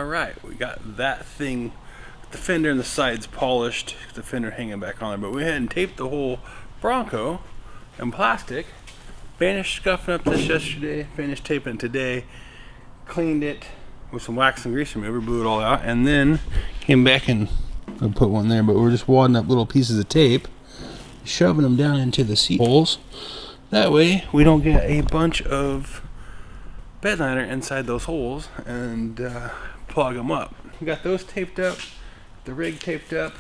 Alright, we got that thing, the fender and the sides polished, the fender hanging back on there, but we went ahead and taped the whole Bronco in plastic. Finished scuffing up this yesterday, finished taping it today, cleaned it with some wax and grease remover, blew it all out, and then came back and I put one there, but we're just wadding up little pieces of tape, shoving them down into the seat holes. That way we don't get a bunch of bed liner inside those holes and plug them up. We got those taped up, the rig taped up,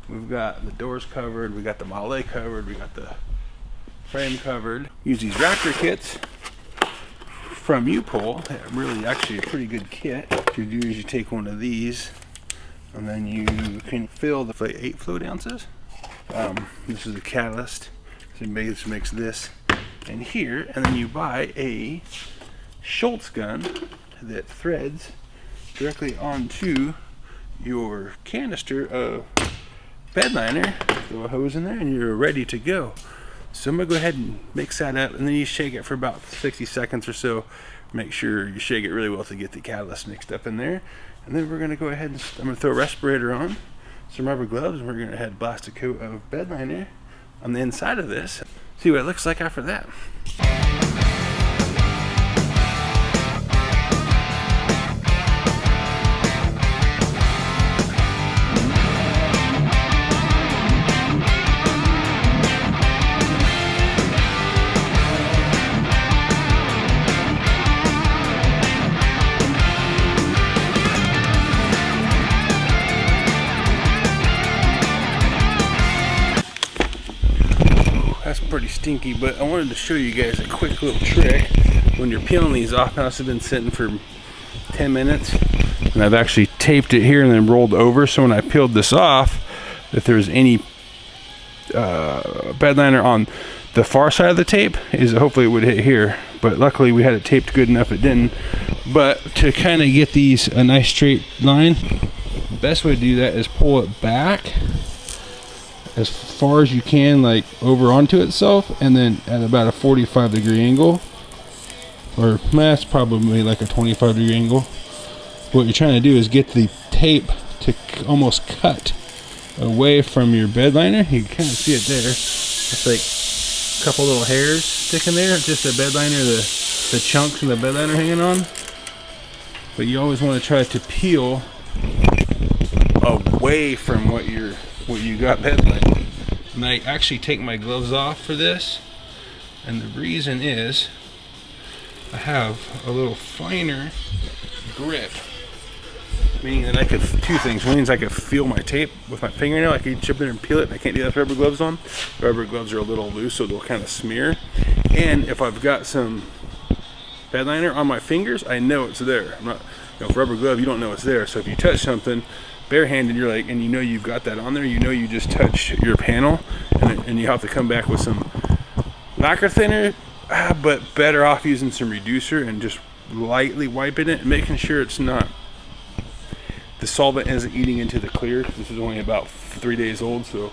we've got the doors covered, we got the Model A covered, we got the frame covered. Use these Raptor kits from U-Pull. They're really actually a pretty good kit. What you do is you take one of these and then you can fill the 8 fluid ounces. This is a catalyst, so it makes this and here, and then you buy a Schultz gun that threads directly onto your canister of bed liner. Throw a hose in there and you're ready to go. So I'm gonna go ahead and mix that up, and then you shake it for about 60 seconds or so. Make sure you shake it really well to get the catalyst mixed up in there. And then we're gonna go ahead and I'm gonna throw a respirator on, some rubber gloves, and we're gonna head blast a coat of bed liner on the inside of this. See what it looks like after that. That's pretty stinky, but I wanted to show you guys a quick little trick. When you're peeling these off, now this has been sitting for 10 minutes, and I've actually taped it here and then rolled over, so when I peeled this off, if there's any bed liner on the far side of the tape, hopefully it would hit here, but luckily we had it taped good enough it didn't. But to kind of get these a nice straight line, the best way to do that is pull it back as far as you can, like over onto itself, and then at about a 45-degree angle, or that's probably like a 25-degree angle. What you're trying to do is get the tape to almost cut away from your bed liner. You can kind of see it there. It's like a couple little hairs sticking there, just the bed liner, the chunks in the bed liner hanging on. But you always want to try to peel away from what you got bed liner. And I actually take my gloves off for this, and the reason is I have a little finer grip, meaning that I could, two things. One is I could feel my tape with my fingernail. I can chip in and peel it, and I can't do that with rubber gloves on. Rubber gloves are a little loose, so they'll kind of smear. And if I've got some bed liner on my fingers, I know it's there. I'm not, with rubber glove, you don't know it's there. So if you touch something barehanded, you're like, and you know you've got that on there, you know you just touched your panel, and you have to come back with some lacquer thinner, but better off using some reducer and just lightly wiping it and making sure it's not, the solvent isn't eating into the clear. This is only about 3 days old, so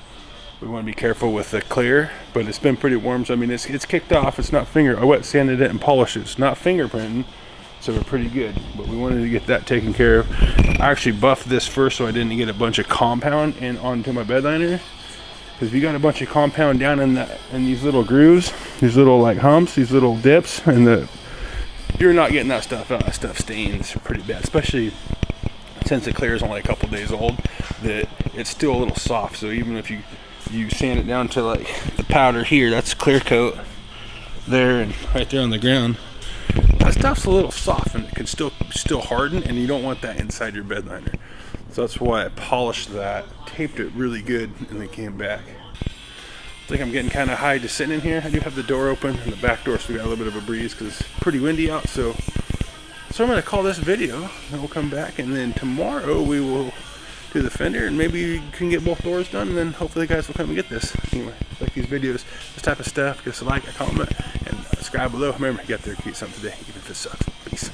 we want to be careful with the clear, but it's been pretty warm, so I mean it's kicked off. It's not I wet sanded it and polished it. It's not fingerprinting, so we're pretty good, but we wanted to get that taken care of. I actually buffed this first so I didn't get a bunch of compound in onto my bed liner, because if you got a bunch of compound down in these little grooves, these little like humps, these little dips, and you're not getting that stuff out. That stuff stains pretty bad, especially since the clear is only a couple days old, that it's still a little soft. So even if you sand it down to like the powder here, that's clear coat there and right there on the ground, that stuff's a little soft and it can still harden, and you don't want that inside your bed liner. So that's why I polished that, taped it really good, and then came back. I think I'm getting kind of high just sitting in here. I do have the door open and the back door, so we got a little bit of a breeze because it's pretty windy out. So I'm going to call this video, and we'll come back, and then tomorrow we will do the fender, and maybe we can get both doors done, and then hopefully you guys will come and get this. Anyway, like these videos, this type of stuff, give us a like, a comment, and subscribe below. Remember, you got there, create something today, even if it sucks. Peace.